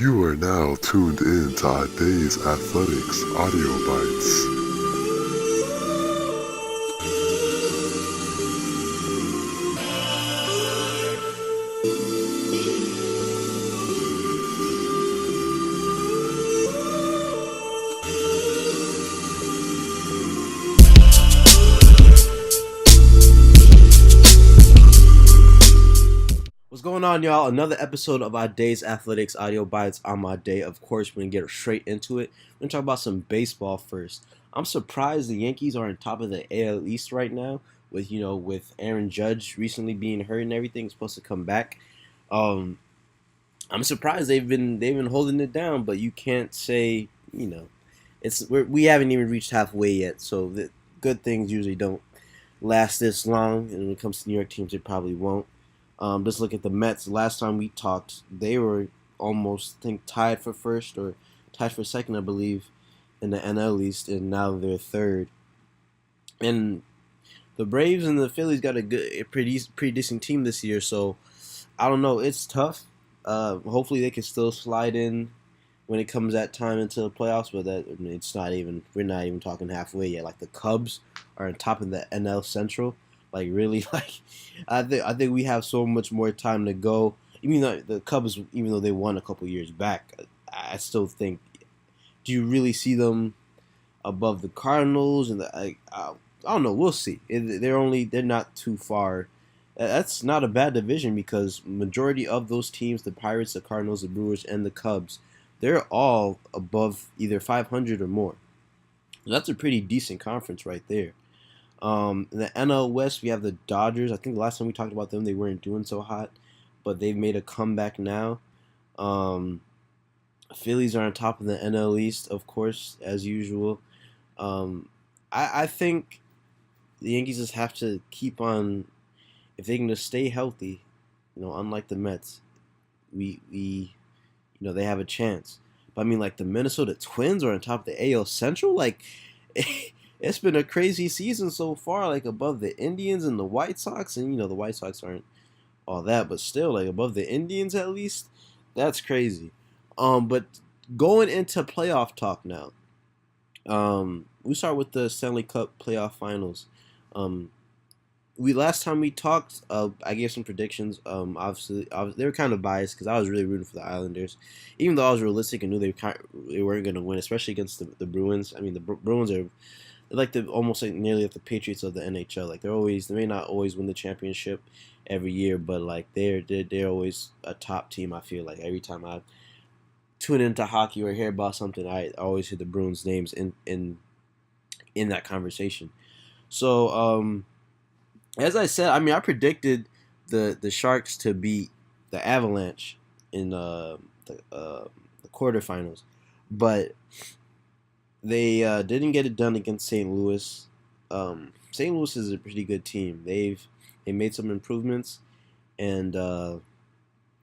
You are now tuned in to our Day's Athletics Audio Bites. What's going on, y'all? Another episode of our Day's Athletics Audio Bites on my day. Of course, we're going to get straight into it. We're going to talk about some baseball first. I'm surprised the Yankees are on top of the AL East right now with Aaron Judge recently being hurt and everything. Supposed to come back. Um, I'm surprised they've been holding it down, but you can't say, we haven't even reached halfway yet. So the good things usually don't last this long, and when it comes to New York teams, they probably won't. Just look at the Mets. Last time we talked, they were almost, I think, tied for first or tied for second, I believe, in the NL East, and now they're third. And the Braves and the Phillies got a pretty decent team this year, so I don't know. It's tough. Hopefully, they can still slide in when it comes that time into the playoffs, but it's not even. We're not even talking halfway yet. Like the Cubs are on top of the NL Central. Like really, I think we have so much more time to go. Even though the Cubs, even though they won a couple years back, I still think. Do you really see them above the Cardinals? And I don't know. We'll see. They're not too far. That's not a bad division because majority of those teams, the Pirates, the Cardinals, the Brewers, and the Cubs, they're all above either 500 or more. That's a pretty decent conference right there. In the NL West, we have the Dodgers. I think the last time we talked about them, they weren't doing so hot, but they've made a comeback now. Um, Phillies are on top of the NL East, of course, as usual. I think the Yankees just have to keep on, if they can just stay healthy, unlike the Mets, they have a chance. But I mean, like the Minnesota Twins are on top of the AL Central, like. It's been a crazy season so far, like above the Indians and the White Sox, and the White Sox aren't all that, but still, like above the Indians at least, that's crazy. But going into playoff talk now, we start with the Stanley Cup playoff finals. Um, we last time we talked, I gave some predictions. Obviously, they were kind of biased because I was really rooting for the Islanders, even though I was realistic and knew they weren't going to win, especially against the Bruins. I mean, the Bruins are like the almost like nearly like the Patriots of the NHL. Like they may not always win the championship every year, but like they're always a top team. I feel like every time I tune into hockey or hear about something, I always hear the Bruins names in that conversation. So as I said, I mean I predicted the Sharks to beat the Avalanche in the quarterfinals, but they didn't get it done against St. Louis. St. Louis is a pretty good team. They made some improvements, and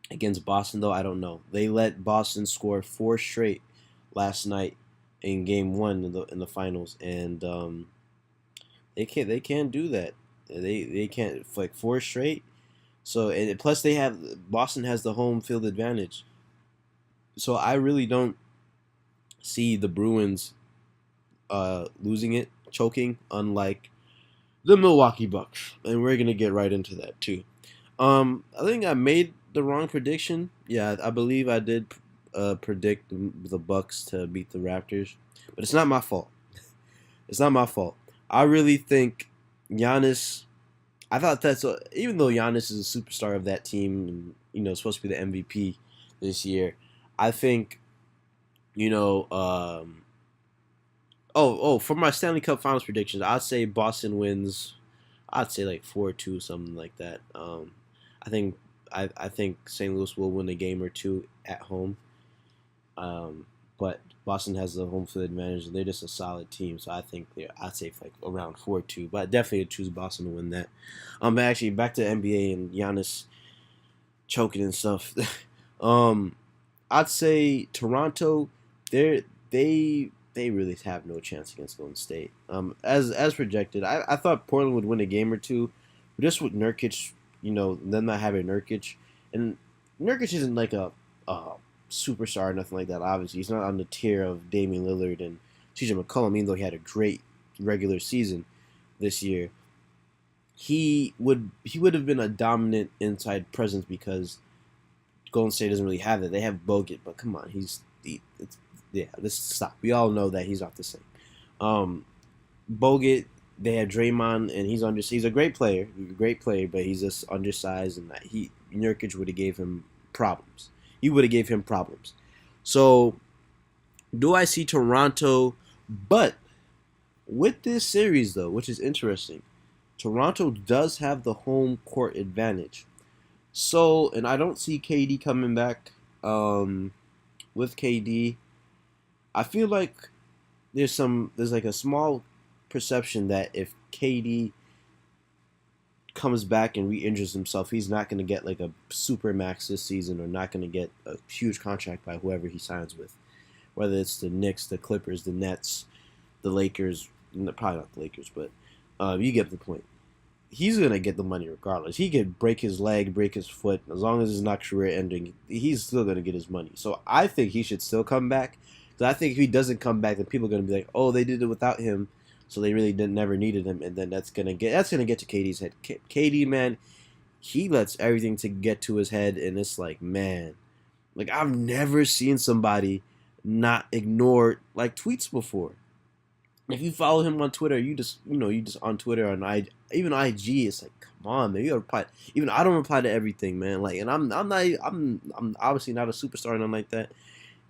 against Boston though, I don't know. They let Boston score 4 straight last night in Game 1 in the finals, and they can't do that. They can't like 4 straight. So and plus Boston has the home field advantage. So I really don't see the Bruins losing it, choking, unlike the Milwaukee Bucks. And we're going to get right into that, too. I think I made the wrong prediction. Yeah, I believe I did predict the Bucks to beat the Raptors. But it's not my fault. It's not my fault. I really think Giannis, I thought even though Giannis is a superstar of that team, and, supposed to be the MVP this year, I think, for my Stanley Cup Finals predictions, I'd say Boston wins. I'd say like 4-2, something like that. I think St. Louis will win a game or two at home. But Boston has the home field advantage, and they're just a solid team. So I'd say like around 4-2. But I definitely would choose Boston to win that. Actually back to NBA and Giannis choking and stuff. I'd say Toronto. They really have no chance against Golden State. As projected, I thought Portland would win a game or two, but just with Nurkic, them not having Nurkic, and Nurkic isn't like a superstar or nothing like that. Obviously, he's not on the tier of Damian Lillard and CJ McCollum, even though he had a great regular season this year. He would have been a dominant inside presence because Golden State doesn't really have that. They have Bogut, but come on, let's stop. We all know that he's not the same. Bogut, they had Draymond, and he's a great player, but he's just undersized, and that Nurkic would have gave him problems. He would have gave him problems. So, do I see Toronto? But with this series, though, which is interesting, Toronto does have the home court advantage. So, and I don't see KD coming back. With KD, I feel like there's like a small perception that if KD comes back and re-injures himself, he's not going to get like a super max this season, or not going to get a huge contract by whoever he signs with, whether it's the Knicks, the Clippers, the Nets, the Lakers. Probably not the Lakers, but you get the point. He's going to get the money regardless. He could break his leg, break his foot. As long as it's not career-ending, he's still going to get his money. So I think he should still come back. Because I think if he doesn't come back, then people are going to be like, oh, they did it without him, so they really never needed him. And then that's going to get to KD's head. KD, man, he lets everything to get to his head, and it's like, man. Like, I've never seen somebody not ignore, like, tweets before. If you follow him on Twitter, you just on Twitter, on even IG, it's like, come on, man, you gotta reply. Even I don't reply to everything, man. Like, and I'm obviously not a superstar and nothing like that.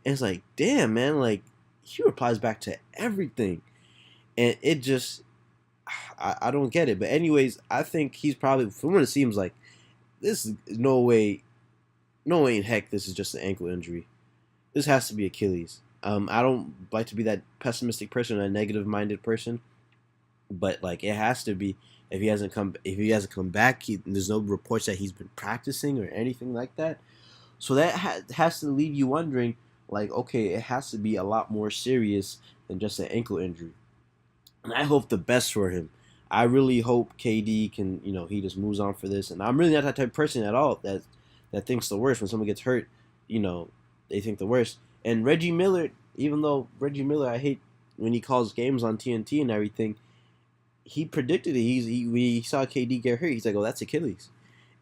And it's like, damn, man, like he replies back to everything, and it just, I don't get it. But anyways, I think he's probably, from what it seems like, this is no way in heck this is just an ankle injury. This has to be Achilles. I don't like to be that pessimistic person, a negative-minded person, but like it has to be. If he hasn't come back, there's no reports that he's been practicing or anything like that. So that has to leave you wondering, like, okay, it has to be a lot more serious than just an ankle injury. And I hope the best for him. I really hope KD can, he just moves on for this. And I'm really not that type of person at all that thinks the worst. When someone gets hurt, they think the worst. And Reggie Miller, even though Reggie Miller, I hate when he calls games on TNT and everything, he predicted it. We saw KD get hurt. He's like, oh, that's Achilles.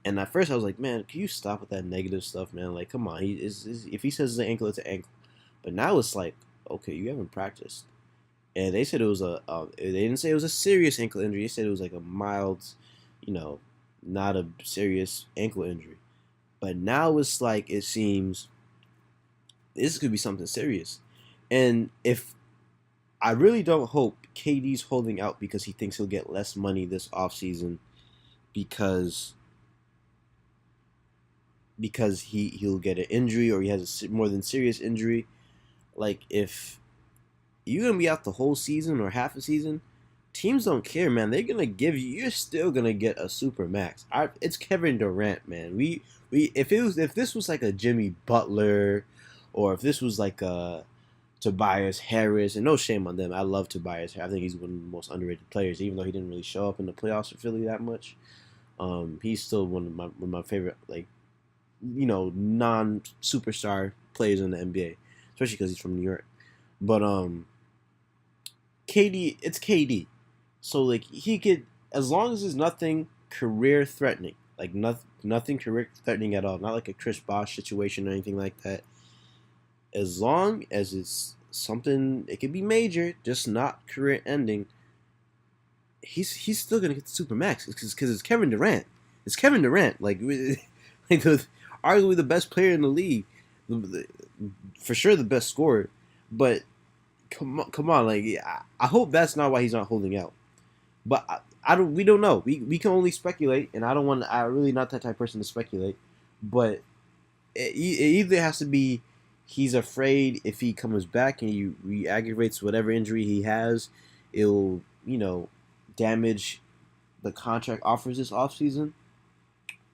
And at first I was like, man, can you stop with that negative stuff, man? Like, come on. If he says it's an ankle, it's an ankle. But now it's like, okay, you haven't practiced. And they said it was they didn't say it was a serious ankle injury. They said it was like a mild, not a serious ankle injury. But now it's like, it seems this could be something serious. And if I really don't hope KD's holding out because he thinks he'll get less money this offseason because he'll get an injury, or he has a more than serious injury. Like, if you're going to be out the whole season or half a season, teams don't care, man. They're going to give you're still going to get a super max. It's Kevin Durant, man. If this was like a Jimmy Butler, or if this was like a Tobias Harris, and no shame on them. I love Tobias Harris. I think he's one of the most underrated players, even though he didn't really show up in the playoffs for Philly that much. He's still one of my favorite, like, non-superstar players in the NBA, especially because he's from New York. But KD, it's KD. So, like, he could, as long as there's nothing career-threatening, like nothing career-threatening at all, not like a Chris Bosh situation or anything like that. As long as it's something, it could be major, just not career-ending, he's still gonna get the super max because it's Kevin Durant. It's Kevin Durant, like arguably the best player in the league, for sure the best scorer. But come on, like I hope that's not why he's not holding out. But we don't know. We can only speculate, and I'm really not that type of person to speculate. But it either has to be he's afraid if he comes back and he re-aggravates whatever injury he has, it'll, damage the contract offers this offseason.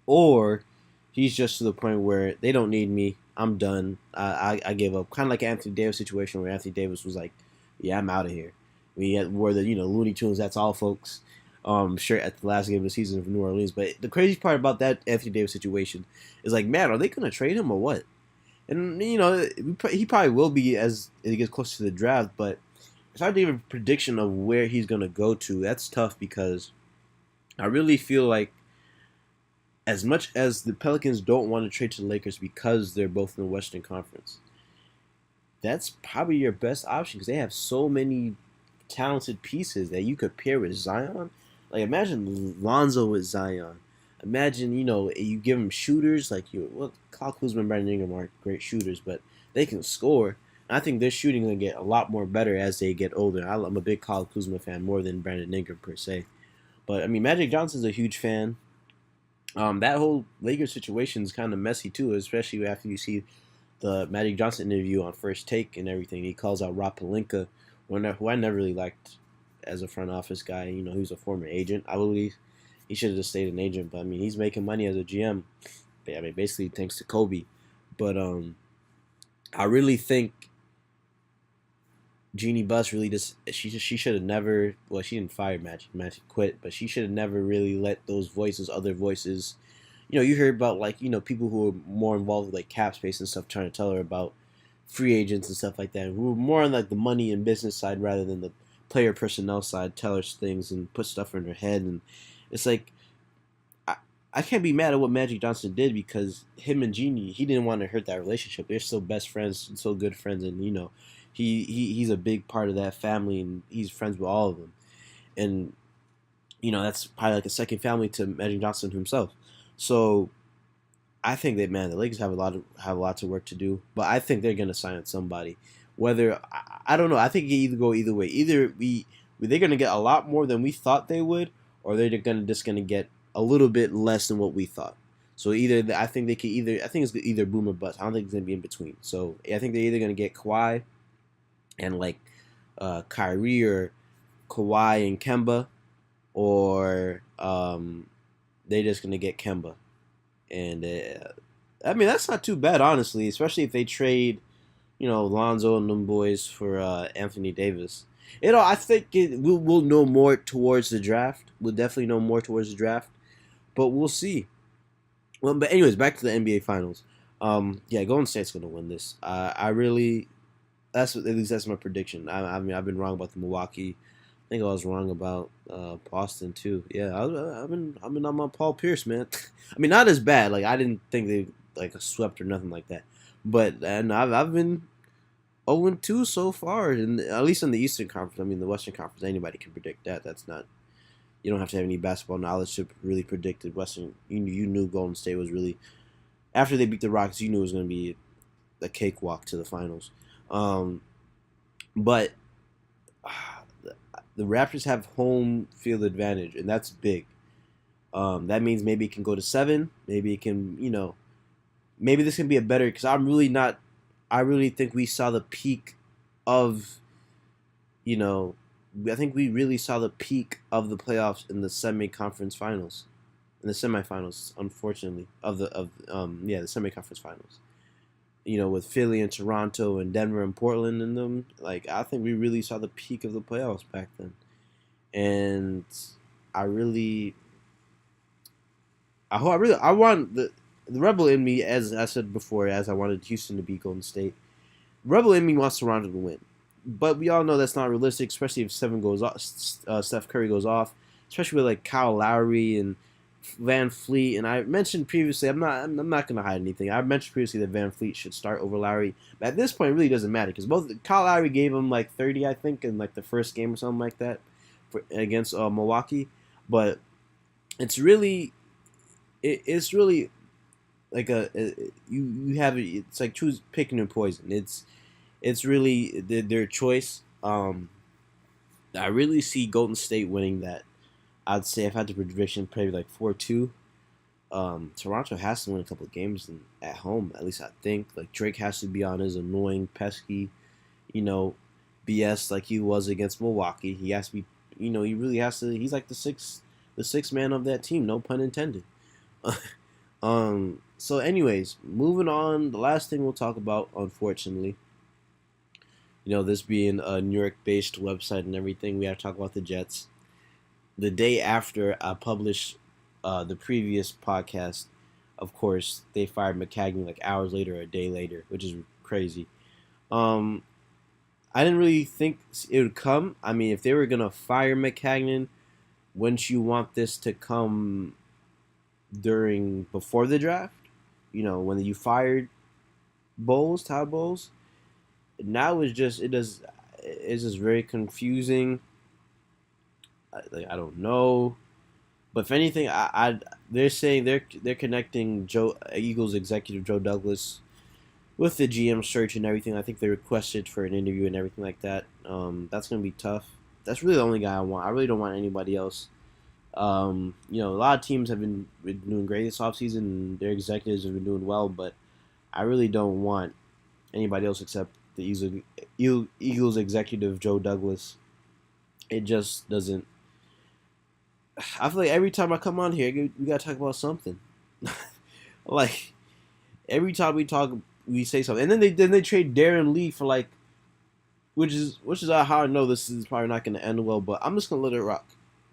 Or he's just to the point where they don't need me. I'm done. I give up. Kind of like an Anthony Davis situation where Anthony Davis was like, yeah, I'm out of here. We wore the, Looney Tunes, that's all, folks, shirt at the last game of the season for New Orleans. But the crazy part about that Anthony Davis situation is like, man, are they going to trade him or what? And he probably will be as it gets closer to the draft. But if I had to give a prediction of where he's gonna go to, that's tough because I really feel like as much as the Pelicans don't want to trade to the Lakers because they're both in the Western Conference, that's probably your best option because they have so many talented pieces that you could pair with Zion. Like imagine Lonzo with Zion. Imagine you give them shooters like Kyle Kuzma and Brandon Ingram aren't great shooters, but they can score. And I think their shooting gonna get a lot more better as they get older. I'm a big Kyle Kuzma fan more than Brandon Ingram per se. But I mean, Magic Johnson's a huge fan. That whole Lakers situation is kind of messy too, especially after you see the Magic Johnson interview on First Take and everything. He calls out Rob Pelinka, who I never really liked as a front office guy. He was a former agent. I believe he should have just stayed an agent, but I mean, he's making money as a GM. I mean, basically thanks to Kobe. But I really think Jeannie Buss really she should have never. Well, she didn't fire Magic. Magic quit, but she should have never really let those other voices. You heard about people who were more involved with like cap space and stuff, trying to tell her about free agents and stuff like that, who were more on like the money and business side rather than the player personnel side. Tell her things and put stuff in her head, and it's like I can't be mad at what Magic Johnson did because him and Jeannie, he didn't want to hurt that relationship. They're still best friends and so good friends, and he's a big part of that family, and he's friends with all of them. And that's probably like a second family to Magic Johnson himself. So I think that the Lakers have lots of work to do, but I think they're gonna sign somebody. Whether I don't know, I think it either go either way. Either they're gonna get a lot more than we thought they would, or they're gonna get a little bit less than what we thought. So I think it's either boom or bust. I don't think it's gonna be in between. So I think they're either gonna get Kawhi and like Kyrie or Kawhi and Kemba, or they're just gonna get Kemba, and I mean that's not too bad honestly, especially if they trade, Lonzo and them boys for Anthony Davis. I think we'll know more towards the draft. We'll definitely know more towards the draft, but we'll see. Well, but anyways, back to the NBA Finals. Yeah, Golden State's gonna win this. I really at least that's my prediction. I mean, I've been wrong about the Milwaukee. I think I was wrong about Boston too. Yeah, I've been on my Paul Pierce, man. I mean, not as bad. Like I didn't think they like swept or nothing like that. But I've been 0-2 so far, and at least in the Eastern Conference. I mean, the Western Conference, anybody can predict that. That's not. You don't have to have any basketball knowledge to really predict it. Western. You knew Golden State was really after they beat the Rockets. You knew it was going to be a cakewalk to the finals. But the Raptors have home field advantage, and that's big. That means maybe it can go to 7. Maybe it can, maybe this can be a better. Because I'm really not. I really think we saw the peak of, I think we really saw the peak of the playoffs in the semi-conference finals, in the semifinals. Unfortunately, the semi-conference finals. With Philly and Toronto and Denver and Portland in them, like I think we really saw the peak of the playoffs back then, and I want the rebel in me, as I said before, as I wanted Houston to beat Golden State. Rebel in me wants Toronto to win, but we all know that's not realistic, especially if Steph Curry goes off, especially with like Kyle Lowry and Van Fleet. And I mentioned previously, I'm not gonna hide anything. I mentioned previously that Van Fleet should start over Lowry, but at this point, it really doesn't matter because both Kyle Lowry gave him like 30, I think, in like the first game or something like that against Milwaukee, but it's really like you have it's like choose picking your poison. It's really their choice. I really see Golden State winning that. I'd say I've had the prediction probably like 4-2. Toronto has to win a couple of games at home, at least I think. Like Drake has to be on his annoying, pesky, BS like he was against Milwaukee. He has to be, he really has to. He's like the sixth man of that team. No pun intended. So anyways, moving on. The last thing we'll talk about, unfortunately, this being a New York-based website and everything, we have to talk about the Jets. The day after I published the previous podcast, of course, they fired McCagnon like hours later or a day later, which is crazy. Um, I didn't really think it would come. I mean, if they were gonna fire McCagnon, wouldn't you want this to come before the draft? When you fired Todd Bowles. Now it's just very confusing. I don't know. But if anything, they're saying they're connecting Eagles executive Joe Douglas with the GM search and everything. I think they requested for an interview and everything like that. That's gonna be tough. That's really the only guy I want. I really don't want anybody else. A lot of teams have been doing great this offseason, and their executives have been doing well, but I really don't want anybody else except the Eagles executive Joe Douglas. It just doesn't. I feel like every time I come on here, we gotta talk about something. Like every time we talk, we say something, and then they trade Darren Lee for like, which is how I know this is probably not gonna end well. But I'm just gonna let it rock.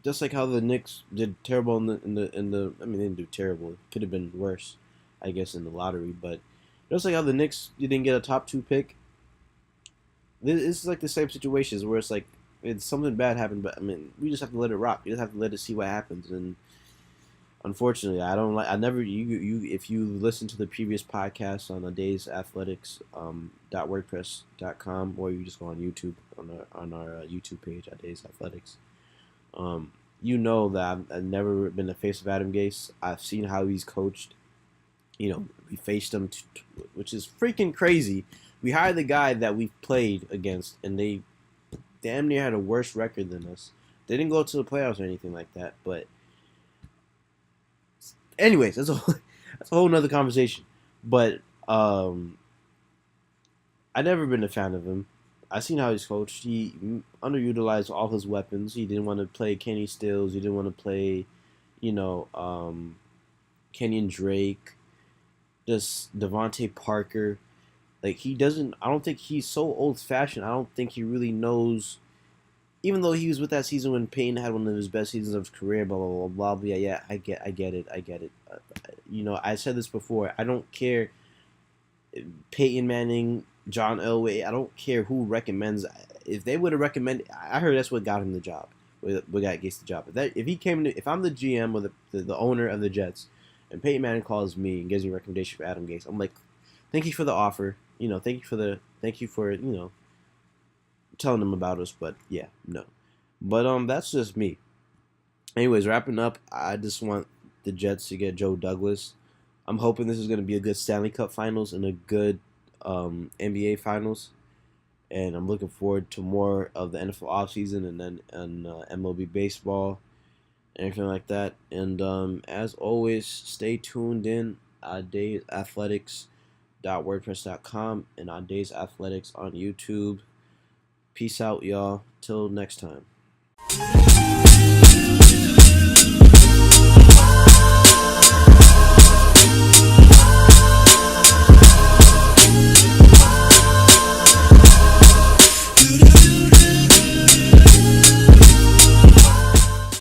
Just like how the Knicks did terrible in the I mean they didn't do terrible. It could have been worse, I guess, in the lottery. But just like how the Knicks didn't get a top 2 pick, this is like the same situations where it's like it's something bad happened, but I mean we just have to let it rock. You just have to let it see what happens. And unfortunately, I never you if you listen to the previous podcast on the Days Athletics .wordpress.com, or you just go on YouTube on our YouTube page at Days Athletics. You know that I've never been a face of Adam Gase. I've seen how he's coached. We faced him, which is freaking crazy. We hired the guy that we played against, and they damn near had a worse record than us. They didn't go to the playoffs or anything like that. But anyways, that's a whole nother conversation. But I never been a fan of him. I seen how he's coached. He underutilized all his weapons. He didn't want to play Kenny Stills. He didn't want to play, Kenyon Drake, just Devontae Parker. Like he doesn't. I don't think he's so old fashioned. I don't think he really knows. Even though he was with that season when Payne had one of his best seasons of his career, blah blah blah blah. Yeah, I get it. I said this before. I don't care. Peyton Manning, John Elway. I don't care who recommends. If they would have recommended, I heard that's what got him the job. What got Gase the job. If I'm the GM or the owner of the Jets, and Peyton Manning calls me and gives me a recommendation for Adam Gase, I'm like, thank you for the offer. Thank you for telling them about us. But yeah, no. But that's just me. Anyways, wrapping up. I just want the Jets to get Joe Douglas. I'm hoping this is going to be a good Stanley Cup Finals and a good NBA Finals, and I'm looking forward to more of the NFL offseason and then MLB baseball and everything like that. And as always, stay tuned in Days Athletics .wordpress.com and on Days Athletics on YouTube. Peace out, y'all. Till next time.